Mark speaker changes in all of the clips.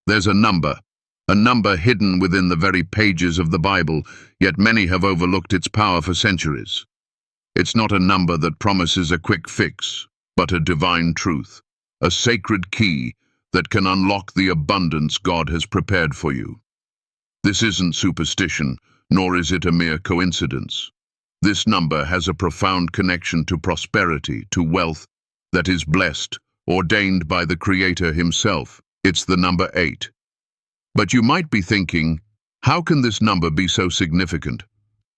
Speaker 1: There's a number hidden within the very pages of the Bible, yet many have overlooked its power for centuries. It's not a number that promises a quick fix, but a divine truth, a sacred key that can unlock the abundance God has prepared for you. This isn't superstition, nor is it a mere coincidence. This number has a profound connection to prosperity, to wealth that is blessed, ordained by the Creator himself. It's the number 8. But you might be thinking, how can this number be so significant?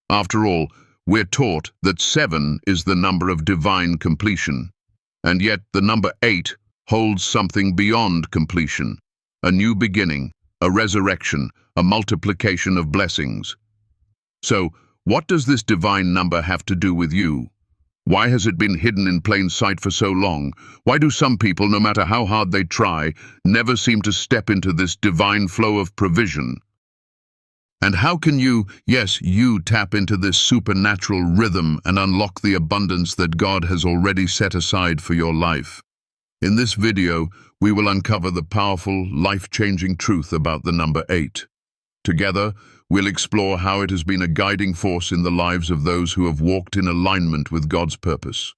Speaker 1: After all, we're taught that 7 is the number of divine completion, and yet the number 8 holds something beyond completion, a new beginning, a resurrection, a multiplication of blessings. So, what does this divine number have to do with you? Why has it been hidden in plain sight for so long? Why do some people, no matter how hard they try, never seem to step into this divine flow of provision? And how can you, yes, you tap into this supernatural rhythm and unlock the abundance that God has already set aside for your life? In this video, we will uncover the powerful, life-changing truth about the number 8. Together, we'll explore how it has been a guiding force in the lives of those who have walked in alignment with God's purpose.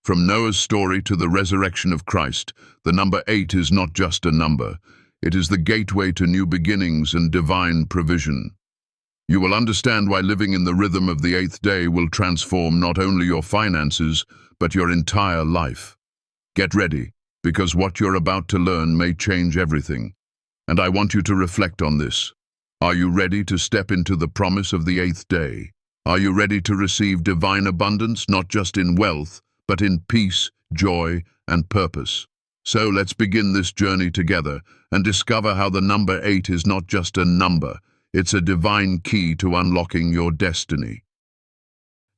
Speaker 1: From Noah's story to the resurrection of Christ, the number 8 is not just a number. It is the gateway to new beginnings and divine provision. You will understand why living in the rhythm of the 8th day will transform not only your finances, but your entire life. Get ready, because what you're about to learn may change everything. And I want you to reflect on this. Are you ready to step into the promise of the 8th day? Are you ready to receive divine abundance, not just in wealth, but in peace, joy, and purpose? So let's begin this journey together and discover how the number 8 is not just a number, it's a divine key to unlocking your destiny.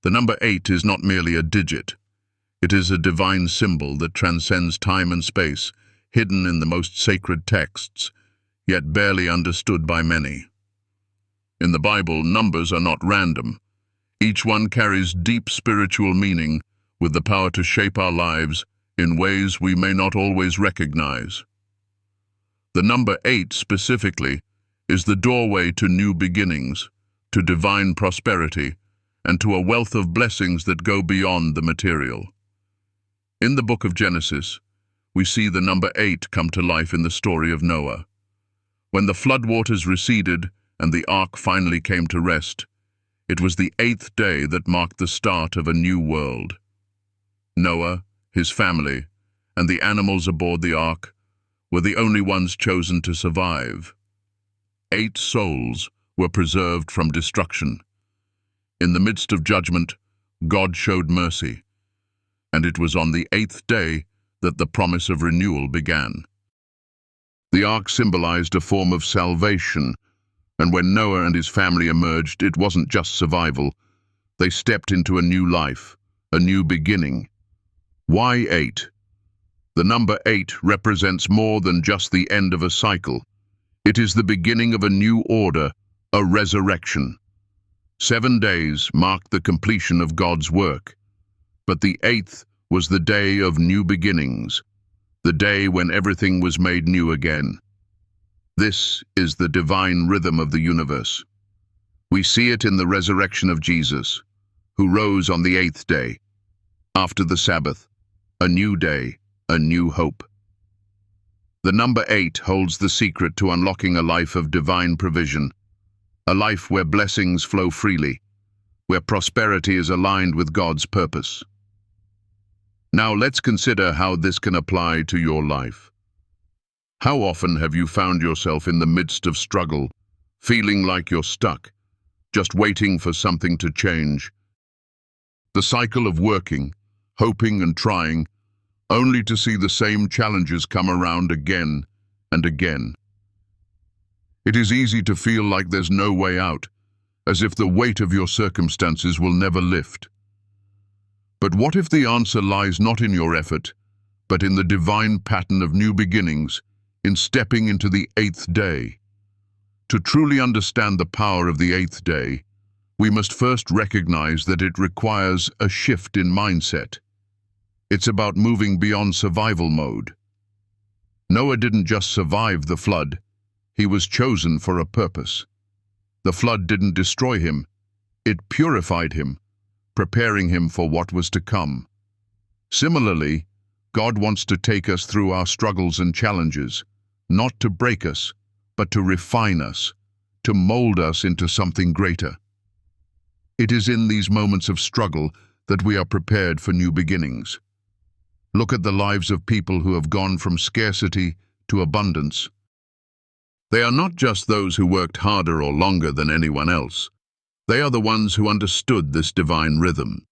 Speaker 1: The number 8 is not merely a digit. It is a divine symbol that transcends time and space, hidden in the most sacred texts, yet barely understood by many. In the Bible, numbers are not random. Each one carries deep spiritual meaning with the power to shape our lives in ways we may not always recognize. The number 8 specifically is the doorway to new beginnings, to divine prosperity, and to a wealth of blessings that go beyond the material. In the book of Genesis, we see the number 8 come to life in the story of Noah. When the floodwaters receded and the ark finally came to rest, it was the 8th day that marked the start of a new world. Noah, his family, and the animals aboard the ark were the only ones chosen to survive. 8 souls were preserved from destruction. In the midst of judgment, God showed mercy, and it was on the 8th day that the promise of renewal began. The ark symbolized a form of salvation, and when Noah and his family emerged, it wasn't just survival. They stepped into a new life, a new beginning. Why 8? The number 8 represents more than just the end of a cycle. It is the beginning of a new order, a resurrection. 7 days marked the completion of God's work, but the 8th was the day of new beginnings, the day when everything was made new again. This is the divine rhythm of the universe. We see it in the resurrection of Jesus, who rose on the 8th day. After the Sabbath, a new day, a new hope. The number 8 holds the secret to unlocking a life of divine provision, a life where blessings flow freely, where prosperity is aligned with God's purpose. Now let's consider how this can apply to your life. How often have you found yourself in the midst of struggle, feeling like you're stuck, just waiting for something to change? The cycle of working, hoping and trying, only to see the same challenges come around again and again. It is easy to feel like there's no way out, as if the weight of your circumstances will never lift. But what if the answer lies not in your effort, but in the divine pattern of new beginnings, in stepping into the 8th day? To truly understand the power of the 8th day, we must first recognize that it requires a shift in mindset. It's about moving beyond survival mode. Noah didn't just survive the flood, He was chosen for a purpose. The flood didn't destroy him, it purified him, preparing him for what was to come. Similarly, God wants to take us through our struggles and challenges, not to break us, but to refine us, to mold us into something greater. It is in these moments of struggle that we are prepared for new beginnings. Look at the lives of people who have gone from scarcity to abundance. They are not just those who worked harder or longer than anyone else. They are the ones who understood this divine rhythm.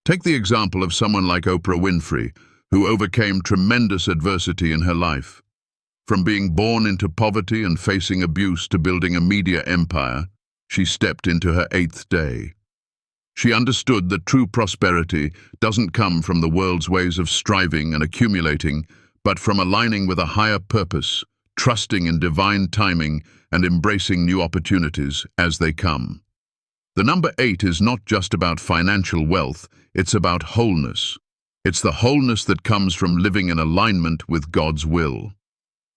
Speaker 1: Take the example of someone like Oprah Winfrey, who overcame tremendous adversity in her life. From being born into poverty and facing abuse to building a media empire, she stepped into her 8th day. She understood that true prosperity doesn't come from the world's ways of striving and accumulating, but from aligning with a higher purpose, trusting in divine timing, and embracing new opportunities as they come. The number 8 is not just about financial wealth, it's about wholeness. It's the wholeness that comes from living in alignment with God's will.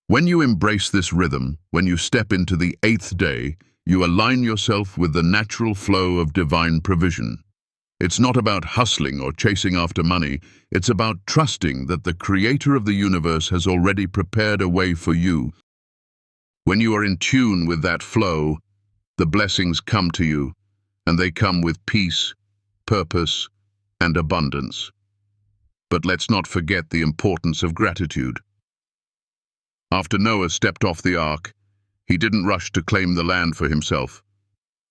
Speaker 1: When you embrace this rhythm, when you step into the 8th day, you align yourself with the natural flow of divine provision. It's not about hustling or chasing after money, it's about trusting that the Creator of the universe has already prepared a way for you. When you are in tune with that flow, the blessings come to you, and they come with peace, purpose, and abundance. But let's not forget the importance of gratitude. After Noah stepped off the ark, he didn't rush to claim the land for himself.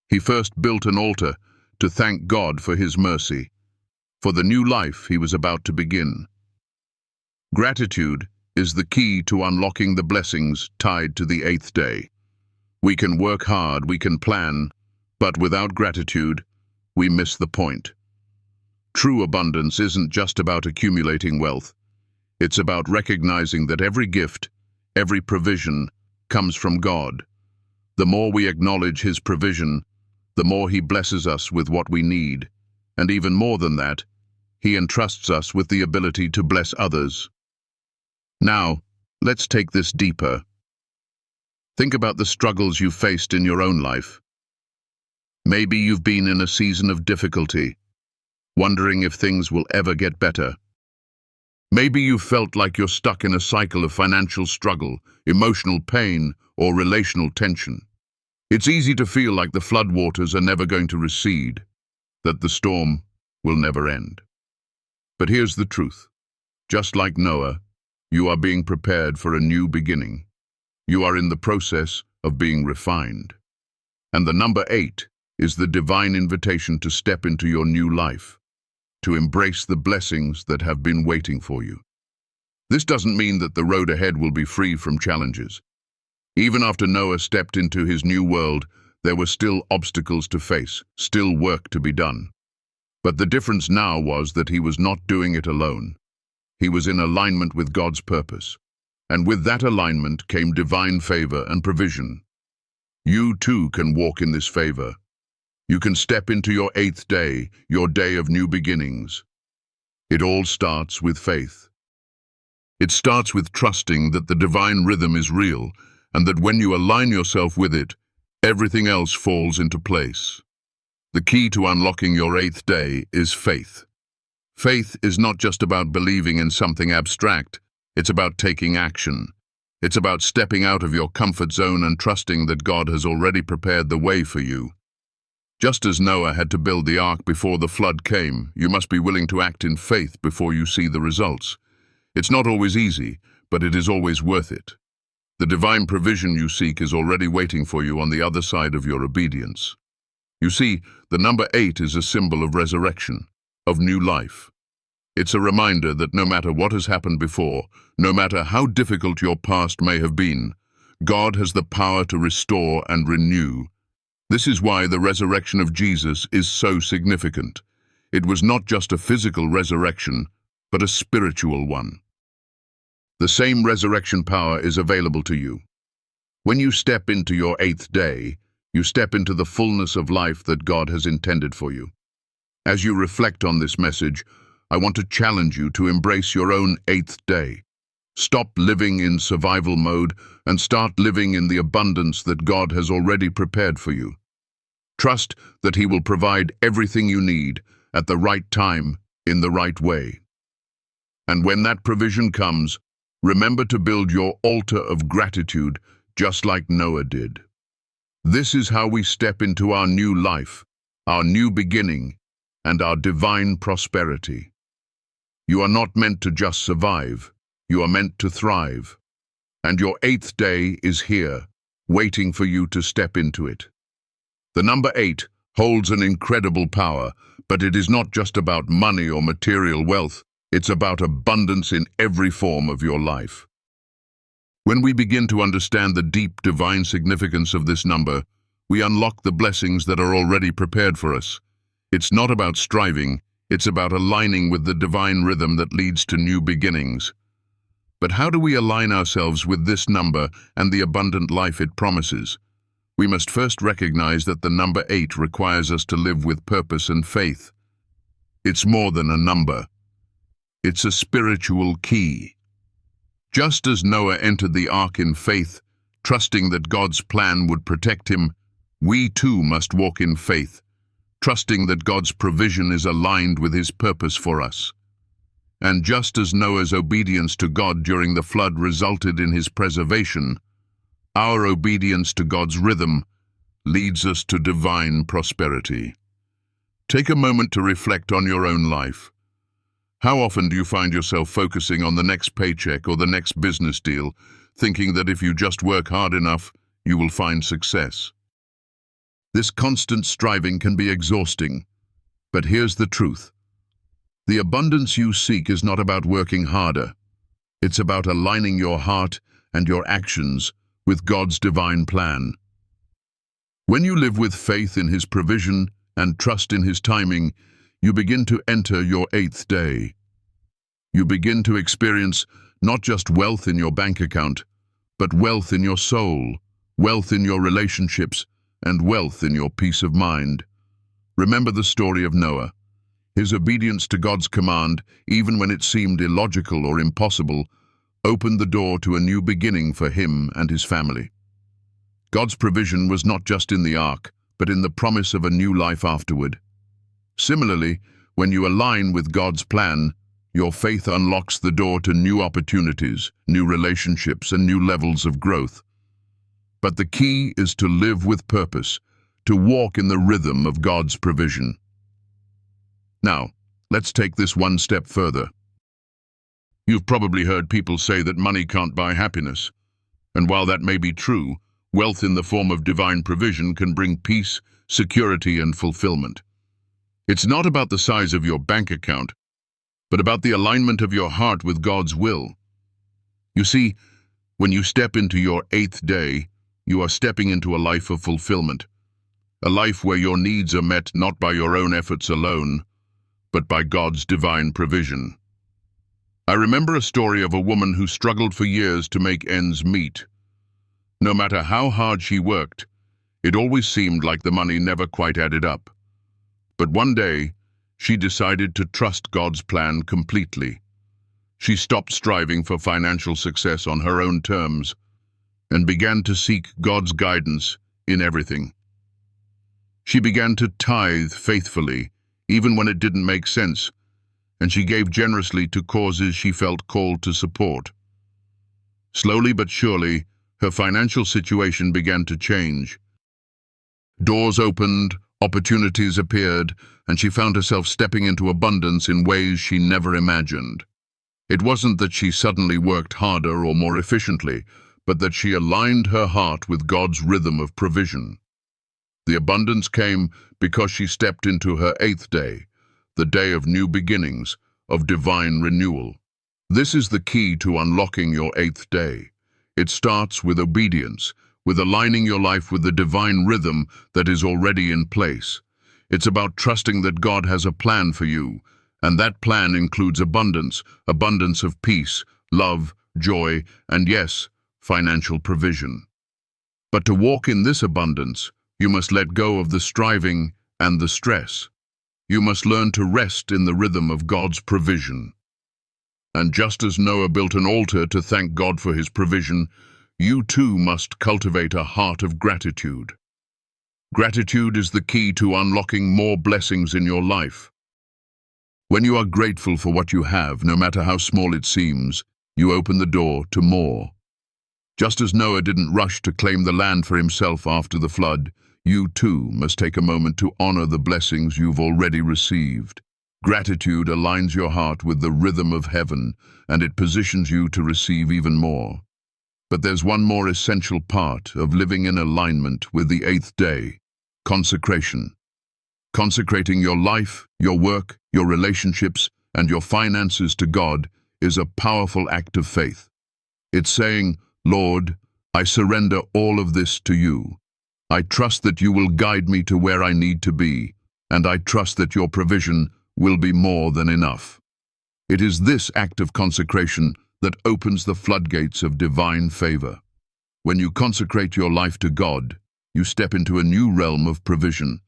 Speaker 1: He first built an altar to thank God for his mercy, for the new life he was about to begin. Gratitude is the key to unlocking the blessings tied to the 8th day. We can work hard, we can plan, but without gratitude, we miss the point. True abundance isn't just about accumulating wealth. It's about recognizing that every gift, every provision, comes from God. The more we acknowledge His provision, the more He blesses us with what we need. And even more than that, He entrusts us with the ability to bless others. Now, let's take this deeper. Think about the struggles you've faced in your own life. Maybe you've been in a season of difficulty, wondering if things will ever get better. Maybe you felt like you're stuck in a cycle of financial struggle, emotional pain, or relational tension. It's easy to feel like the floodwaters are never going to recede, that the storm will never end. But here's the truth. Just like Noah, you are being prepared for a new beginning. You are in the process of being refined. And the number 8 is the divine invitation to step into your new life, to embrace the blessings that have been waiting for you. This doesn't mean that the road ahead will be free from challenges. Even after Noah stepped into his new world, there were still obstacles to face, still work to be done. But the difference now was that he was not doing it alone. He was in alignment with God's purpose. And with that alignment came divine favor and provision. You too can walk in this favor. You can step into your 8th day, your day of new beginnings. It all starts with faith. It starts with trusting that the divine rhythm is real, and that when you align yourself with it, everything else falls into place. The key to unlocking your 8th day is faith. Faith is not just about believing in something abstract, it's about taking action. It's about stepping out of your comfort zone and trusting that God has already prepared the way for you. Just as Noah had to build the ark before the flood came, you must be willing to act in faith before you see the results. It's not always easy, but it is always worth it. The divine provision you seek is already waiting for you on the other side of your obedience. You see, the number 8 is a symbol of resurrection, of new life. It's a reminder that no matter what has happened before, no matter how difficult your past may have been, God has the power to restore and renew. This is why the resurrection of Jesus is so significant. It was not just a physical resurrection, but a spiritual one. The same resurrection power is available to you. When you step into your 8th day, you step into the fullness of life that God has intended for you. As you reflect on this message, I want to challenge you to embrace your own 8th day. Stop living in survival mode and start living in the abundance that God has already prepared for you. Trust that He will provide everything you need at the right time, in the right way. And when that provision comes, remember to build your altar of gratitude just like Noah did. This is how we step into our new life, our new beginning, and our divine prosperity. You are not meant to just survive, you are meant to thrive. And your 8th day is here, waiting for you to step into it. The number 8 holds an incredible power, but it is not just about money or material wealth, it's about abundance in every form of your life. When we begin to understand the deep divine significance of this number, we unlock the blessings that are already prepared for us. It's not about striving, it's about aligning with the divine rhythm that leads to new beginnings. But how do we align ourselves with this number and the abundant life it promises? We must first recognize that the number 8 requires us to live with purpose and faith. It's more than a number. It's a spiritual key. Just as Noah entered the ark in faith, trusting that God's plan would protect him, we too must walk in faith, trusting that God's provision is aligned with His purpose for us. And just as Noah's obedience to God during the flood resulted in his preservation, our obedience to God's rhythm leads us to divine prosperity. Take a moment to reflect on your own life. How often do you find yourself focusing on the next paycheck or the next business deal, thinking that if you just work hard enough, you will find success? This constant striving can be exhausting, but here's the truth. The abundance you seek is not about working harder. It's about aligning your heart and your actions with God's divine plan. When you live with faith in His provision and trust in His timing, you begin to enter your 8th day. You begin to experience not just wealth in your bank account, but wealth in your soul, wealth in your relationships, and wealth in your peace of mind. Remember the story of Noah. His obedience to God's command, even when it seemed illogical or impossible, opened the door to a new beginning for him and his family. God's provision was not just in the ark, but in the promise of a new life afterward. Similarly, when you align with God's plan, your faith unlocks the door to new opportunities, new relationships, and new levels of growth. But the key is to live with purpose, to walk in the rhythm of God's provision. Now, let's take this one step further. You've probably heard people say that money can't buy happiness. And while that may be true, wealth in the form of divine provision can bring peace, security, and fulfillment. It's not about the size of your bank account, but about the alignment of your heart with God's will. You see, when you step into your 8th day, you are stepping into a life of fulfillment, a life where your needs are met not by your own efforts alone, but by God's divine provision. I remember a story of a woman who struggled for years to make ends meet. No matter how hard she worked, it always seemed like the money never quite added up. But one day, she decided to trust God's plan completely. She stopped striving for financial success on her own terms and began to seek God's guidance in everything. She began to tithe faithfully, even when it didn't make sense, and she gave generously to causes she felt called to support. Slowly but surely, her financial situation began to change. Doors opened, opportunities appeared, and she found herself stepping into abundance in ways she never imagined. It wasn't that she suddenly worked harder or more efficiently, but that she aligned her heart with God's rhythm of provision. The abundance came because she stepped into her 8th day, the day of new beginnings, of divine renewal. This is the key to unlocking your 8th day. It starts with obedience, with aligning your life with the divine rhythm that is already in place. It's about trusting that God has a plan for you, and that plan includes abundance, abundance of peace, love, joy, and yes, financial provision. But to walk in this abundance, you must let go of the striving and the stress. You must learn to rest in the rhythm of God's provision. And just as Noah built an altar to thank God for his provision, you too must cultivate a heart of gratitude. Gratitude is the key to unlocking more blessings in your life. When you are grateful for what you have, no matter how small it seems, you open the door to more. Just as Noah didn't rush to claim the land for himself after the flood, you too must take a moment to honor the blessings you've already received. Gratitude aligns your heart with the rhythm of heaven, and it positions you to receive even more. But there's one more essential part of living in alignment with the eighth day: consecration. Consecrating your life, your work, your relationships, and your finances to God is a powerful act of faith. It's saying, "Lord, I surrender all of this to you. I trust that you will guide me to where I need to be, and I trust that your provision will be more than enough." It is this act of consecration that opens the floodgates of divine favor. When you consecrate your life to God, you step into a new realm of provision.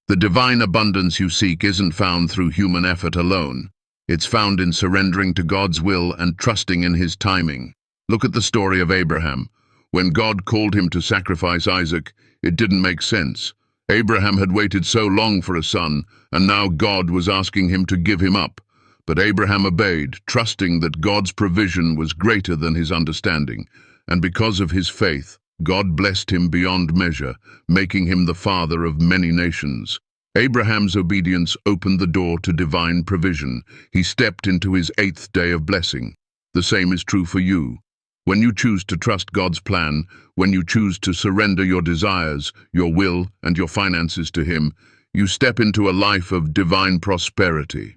Speaker 1: The divine abundance you seek isn't found through human effort alone. It's found in surrendering to God's will and trusting in His timing. Look at the story of Abraham. When God called him to sacrifice Isaac, it didn't make sense. Abraham had waited so long for a son, and now God was asking him to give him up. But Abraham obeyed, trusting that God's provision was greater than his understanding. And because of his faith, God blessed him beyond measure, making him the father of many nations. Abraham's obedience opened the door to divine provision. He stepped into his eighth day of blessing. The same is true for you. When you choose to trust God's plan, when you choose to surrender your desires, your will, and your finances to Him, you step into a life of divine prosperity.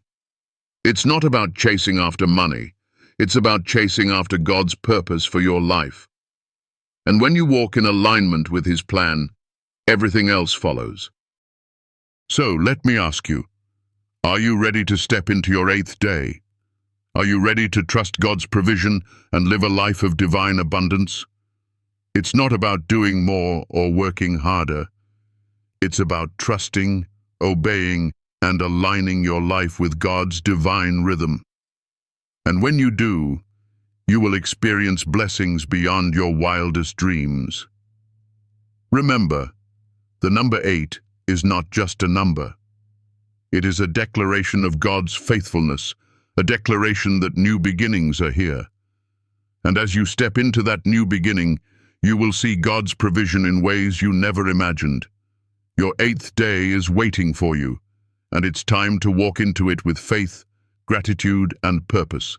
Speaker 1: It's not about chasing after money. It's about chasing after God's purpose for your life. And when you walk in alignment with His plan, everything else follows. So let me ask you, are you ready to step into your eighth day? Are you ready to trust God's provision and live a life of divine abundance? It's not about doing more or working harder. It's about trusting, obeying, and aligning your life with God's divine rhythm. And when you do, you will experience blessings beyond your wildest dreams. Remember, the number 8 is not just a number. It is a declaration of God's faithfulness, a declaration that new beginnings are here. And as you step into that new beginning, you will see God's provision in ways you never imagined. Your eighth day is waiting for you, and it's time to walk into it with faith, gratitude, and purpose.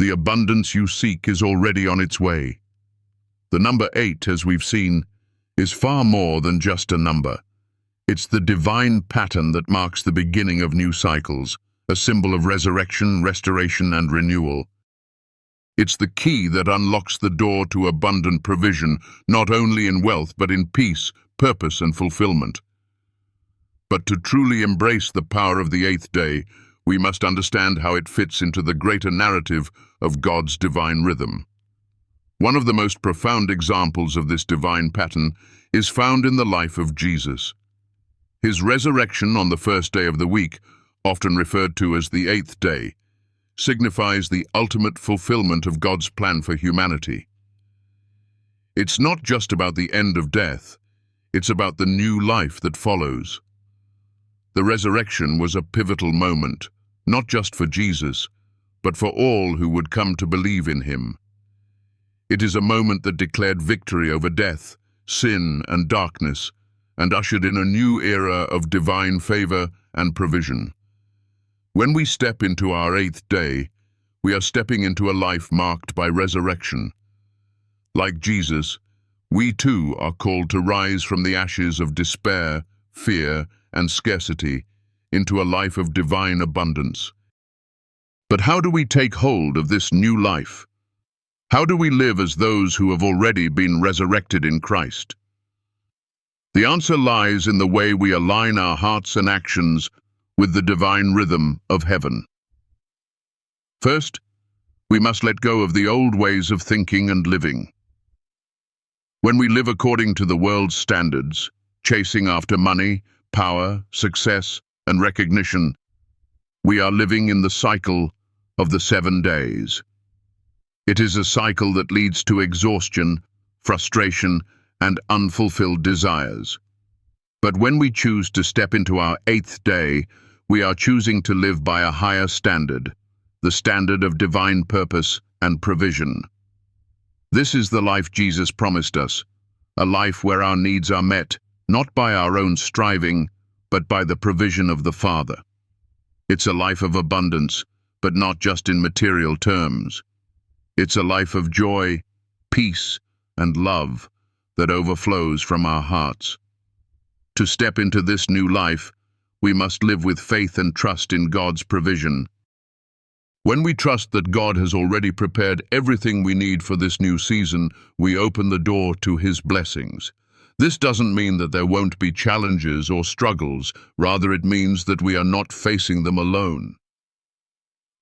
Speaker 1: The abundance you seek is already on its way. The number 8, as we've seen, is far more than just a number. It's the divine pattern that marks the beginning of new cycles, a symbol of resurrection, restoration, and renewal. It's the key that unlocks the door to abundant provision, not only in wealth, but in peace, purpose, and fulfillment. But to truly embrace the power of the eighth day, we must understand how it fits into the greater narrative of God's divine rhythm. One of the most profound examples of this divine pattern is found in the life of Jesus. His resurrection on the first day of the week, often referred to as the eighth day, signifies the ultimate fulfillment of God's plan for humanity. It's not just about the end of death, it's about the new life that follows. The resurrection was a pivotal moment, not just for Jesus, but for all who would come to believe in him. It is a moment that declared victory over death, sin, and darkness, and ushered in a new era of divine favor and provision. When we step into our eighth day, we are stepping into a life marked by resurrection. Like Jesus, we too are called to rise from the ashes of despair, fear, and scarcity into a life of divine abundance. But how do we take hold of this new life? How do we live as those who have already been resurrected in Christ? The answer lies in the way we align our hearts and actions with the divine rhythm of heaven. First, we must let go of the old ways of thinking and living. When we live according to the world's standards, chasing after money, power, success, and recognition, we are living in the cycle of the 7 days. It is a cycle that leads to exhaustion, frustration, and unfulfilled desires. But when we choose to step into our 8th day, we are choosing to live by a higher standard, the standard of divine purpose and provision. This is the life Jesus promised us, a life where our needs are met, not by our own striving, but by the provision of the Father. It's a life of abundance, but not just in material terms. It's a life of joy, peace, and love that overflows from our hearts. To step into this new life, we must live with faith and trust in God's provision. When we trust that God has already prepared everything we need for this new season, we open the door to His blessings. This doesn't mean that there won't be challenges or struggles, rather it means that we are not facing them alone.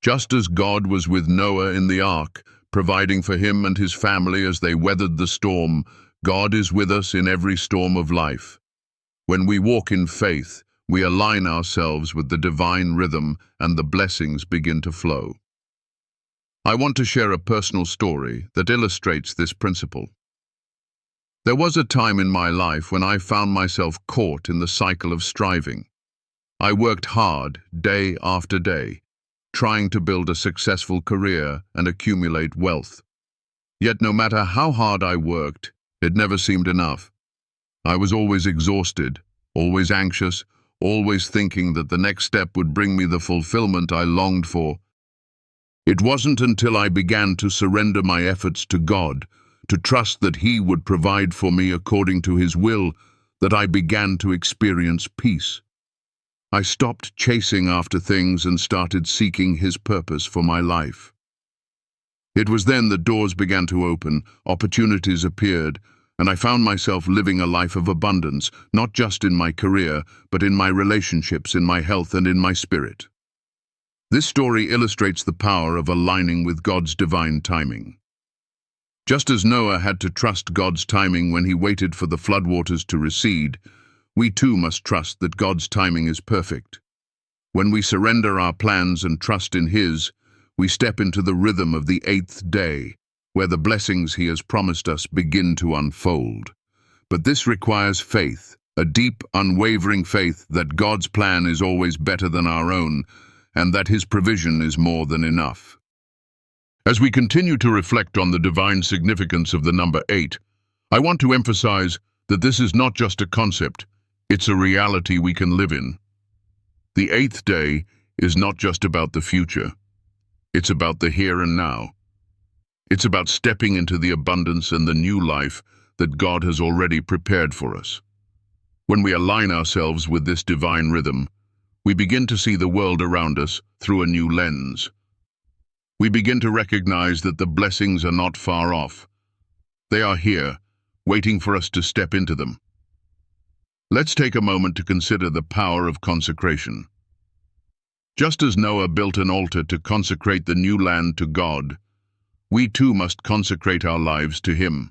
Speaker 1: Just as God was with Noah in the ark, providing for him and his family as they weathered the storm, God is with us in every storm of life. When we walk in faith, we align ourselves with the divine rhythm and the blessings begin to flow. I want to share a personal story that illustrates this principle. There was a time in my life when I found myself caught in the cycle of striving. I worked hard, day after day, trying to build a successful career and accumulate wealth. Yet no matter how hard I worked, it never seemed enough. I was always exhausted, always anxious, always thinking that the next step would bring me the fulfillment I longed for. It wasn't until I began to surrender my efforts to God, to trust that He would provide for me according to His will, that I began to experience peace. I stopped chasing after things and started seeking His purpose for my life. It was then that doors began to open, opportunities appeared, and I found myself living a life of abundance, not just in my career, but in my relationships, in my health, and in my spirit. This story illustrates the power of aligning with God's divine timing. Just as Noah had to trust God's timing when he waited for the floodwaters to recede, we too must trust that God's timing is perfect. When we surrender our plans and trust in His, we step into the rhythm of the 8th day, where the blessings He has promised us begin to unfold. But this requires faith, a deep, unwavering faith that God's plan is always better than our own, and that His provision is more than enough. As we continue to reflect on the divine significance of the number 8, I want to emphasize that this is not just a concept, it's a reality we can live in. The 8th day is not just about the future, it's about the here and now. It's about stepping into the abundance and the new life that God has already prepared for us. When we align ourselves with this divine rhythm, we begin to see the world around us through a new lens. We begin to recognize that the blessings are not far off. They are here, waiting for us to step into them. Let's take a moment to consider the power of consecration. Just as Noah built an altar to consecrate the new land to God, we too must consecrate our lives to Him.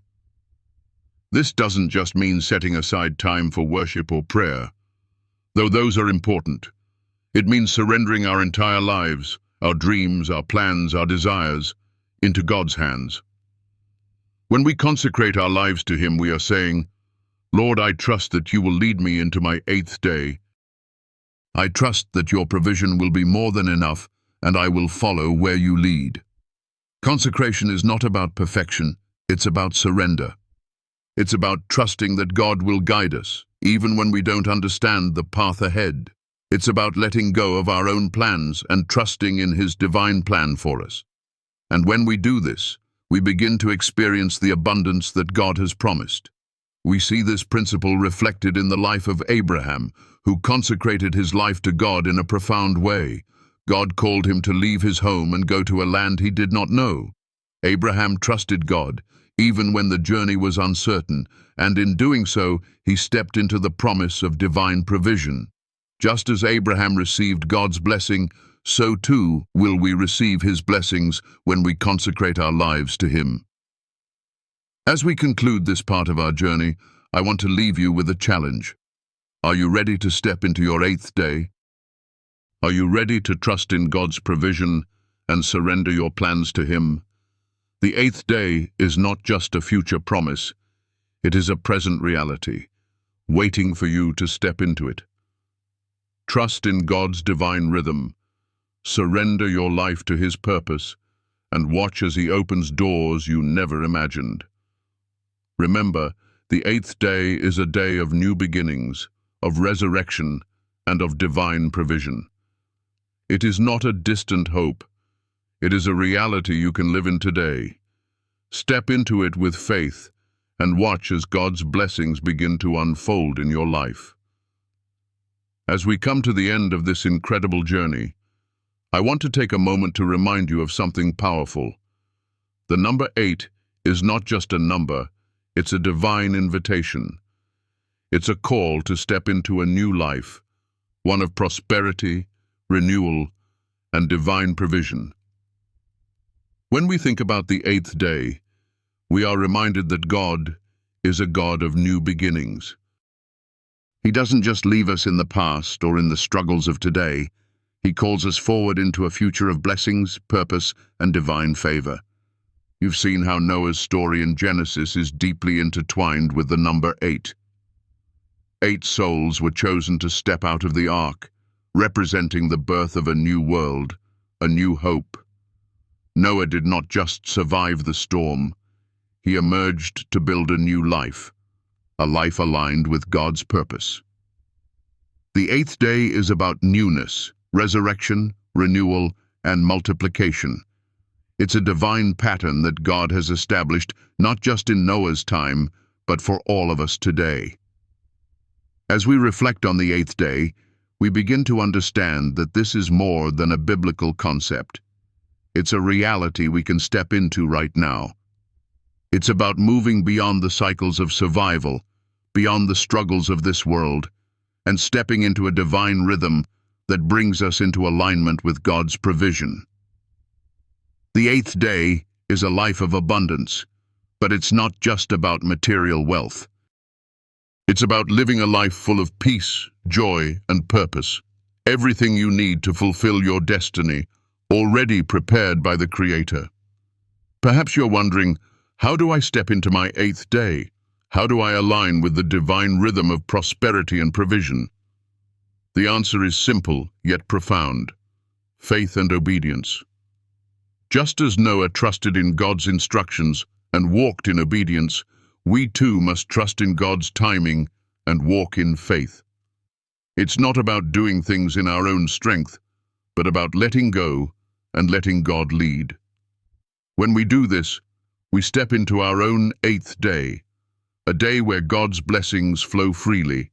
Speaker 1: This doesn't just mean setting aside time for worship or prayer, though those are important. It means surrendering our entire lives, our dreams, our plans, our desires, into God's hands. When we consecrate our lives to Him, we are saying, Lord, I trust that You will lead me into my 8th day. I trust that Your provision will be more than enough, and I will follow where You lead. Consecration is not about perfection, it's about surrender. It's about trusting that God will guide us, even when we don't understand the path ahead. It's about letting go of our own plans and trusting in His divine plan for us. And when we do this, we begin to experience the abundance that God has promised. We see this principle reflected in the life of Abraham, who consecrated his life to God in a profound way. God called him to leave his home and go to a land he did not know. Abraham trusted God, even when the journey was uncertain, and in doing so, he stepped into the promise of divine provision. Just as Abraham received God's blessing, so too will we receive His blessings when we consecrate our lives to Him. As we conclude this part of our journey, I want to leave you with a challenge. Are you ready to step into your 8th day? Are you ready to trust in God's provision and surrender your plans to Him. The eighth day is not just a future promise, it is a present reality, waiting for you to step into it. Trust in God's divine rhythm, surrender your life to His purpose, and watch as He opens doors you never imagined. Remember, the eighth day is a day of new beginnings, of resurrection, and of divine provision. It is not a distant hope. It is a reality you can live in today. Step into it with faith and watch as God's blessings begin to unfold in your life. As we come to the end of this incredible journey, I want to take a moment to remind you of something powerful. The number 8 is not just a number, it's a divine invitation. It's a call to step into a new life, one of prosperity, renewal, and divine provision. When we think about the eighth day, we are reminded that God is a God of new beginnings. He doesn't just leave us in the past or in the struggles of today. He calls us forward into a future of blessings, purpose, and divine favor. You've seen how Noah's story in Genesis is deeply intertwined with the number 8. 8 souls were chosen to step out of the ark, representing the birth of a new world, a new hope. Noah did not just survive the storm. He emerged to build a new life, a life aligned with God's purpose. The eighth day is about newness, resurrection, renewal, and multiplication. It's a divine pattern that God has established not just in Noah's time, but for all of us today. As we reflect on the eighth day, we begin to understand that this is more than a biblical concept. It's a reality we can step into right now. It's about moving beyond the cycles of survival, beyond the struggles of this world, and stepping into a divine rhythm that brings us into alignment with God's provision. The eighth day is a life of abundance, but it's not just about material wealth. It's about living a life full of peace, joy, and purpose. Everything you need to fulfill your destiny, already prepared by the Creator. Perhaps you're wondering, how do I step into my eighth day? How do I align with the divine rhythm of prosperity and provision? The answer is simple, yet profound. Faith and obedience. Just as Noah trusted in God's instructions and walked in obedience, we too must trust in God's timing and walk in faith. It's not about doing things in our own strength, but about letting go and letting God lead. When we do this, we step into our own eighth day, a day where God's blessings flow freely,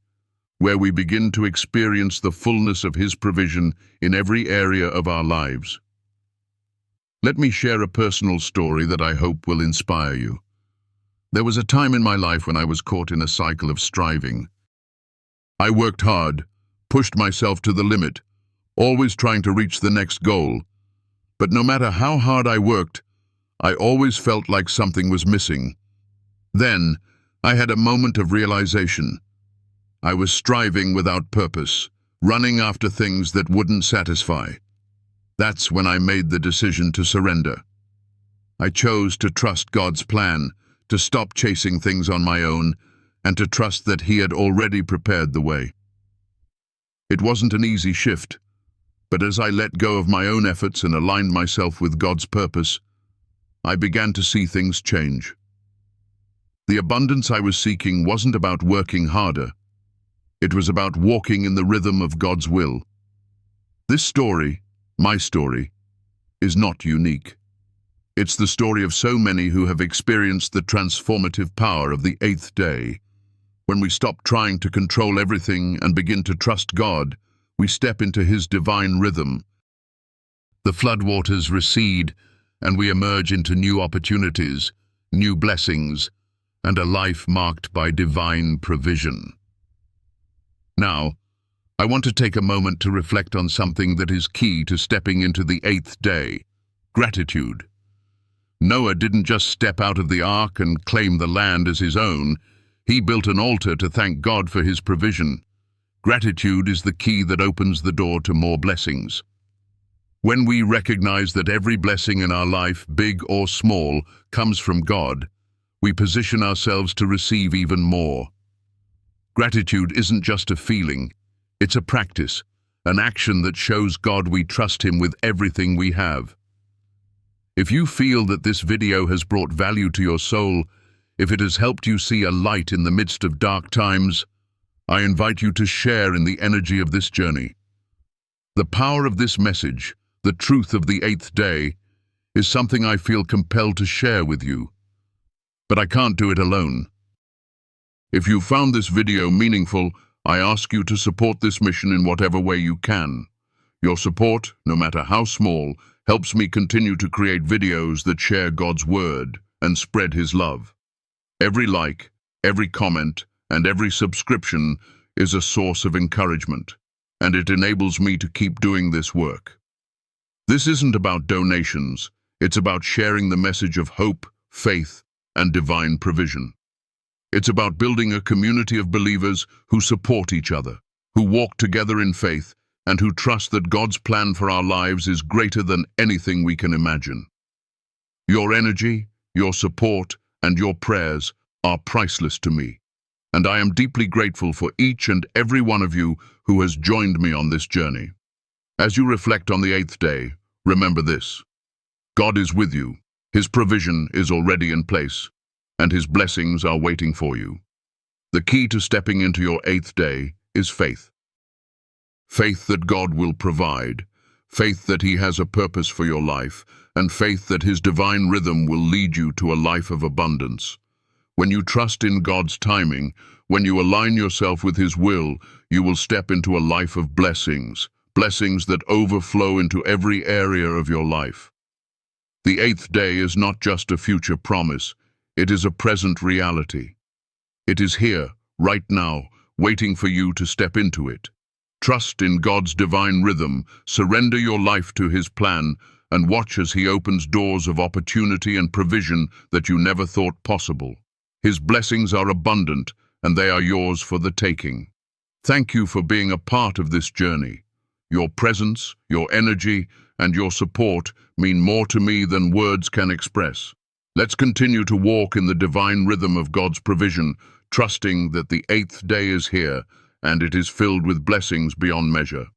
Speaker 1: where we begin to experience the fullness of His provision in every area of our lives. Let me share a personal story that I hope will inspire you. There was a time in my life when I was caught in a cycle of striving. I worked hard, pushed myself to the limit, always trying to reach the next goal. But no matter how hard I worked, I always felt like something was missing. Then, I had a moment of realization. I was striving without purpose, running after things that wouldn't satisfy. That's when I made the decision to surrender. I chose to trust God's plan, to stop chasing things on my own, and to trust that He had already prepared the way. It wasn't an easy shift, but as I let go of my own efforts and aligned myself with God's purpose, I began to see things change. The abundance I was seeking wasn't about working harder. It was about walking in the rhythm of God's will. This story, my story, is not unique. It's the story of so many who have experienced the transformative power of the eighth day. When we stop trying to control everything and begin to trust God, we step into His divine rhythm. The floodwaters recede, and we emerge into new opportunities, new blessings, and a life marked by divine provision. Now, I want to take a moment to reflect on something that is key to stepping into the eighth day: gratitude. Noah didn't just step out of the ark and claim the land as his own. He built an altar to thank God for His provision. Gratitude is the key that opens the door to more blessings. When we recognize that every blessing in our life, big or small, comes from God, we position ourselves to receive even more. Gratitude isn't just a feeling, it's a practice, an action that shows God we trust Him with everything we have. If you feel that this video has brought value to your soul, if it has helped you see a light in the midst of dark times, I invite you to share in the energy of this journey. The power of this message, the truth of the eighth day, is something I feel compelled to share with you. But I can't do it alone. If you found this video meaningful, I ask you to support this mission in whatever way you can. Your support, no matter how small, helps me continue to create videos that share God's word and spread His love. Every like, every comment, and every subscription is a source of encouragement, and it enables me to keep doing this work. This isn't about donations, it's about sharing the message of hope, faith, and divine provision. It's about building a community of believers who support each other, who walk together in faith, and who trust that God's plan for our lives is greater than anything we can imagine. Your energy, your support, and your prayers are priceless to me, and I am deeply grateful for each and every one of you who has joined me on this journey. As you reflect on the eighth day, remember this: God is with you, His provision is already in place, and His blessings are waiting for you. The key to stepping into your eighth day is faith. Faith that God will provide, faith that He has a purpose for your life, and faith that His divine rhythm will lead you to a life of abundance. When you trust in God's timing, when you align yourself with His will, you will step into a life of blessings, blessings that overflow into every area of your life. The eighth day is not just a future promise, it is a present reality. It is here, right now, waiting for you to step into it. Trust in God's divine rhythm, surrender your life to His plan, and watch as He opens doors of opportunity and provision that you never thought possible. His blessings are abundant, and they are yours for the taking. Thank you for being a part of this journey. Your presence, your energy, and your support mean more to me than words can express. Let's continue to walk in the divine rhythm of God's provision, trusting that the eighth day is here, and it is filled with blessings beyond measure.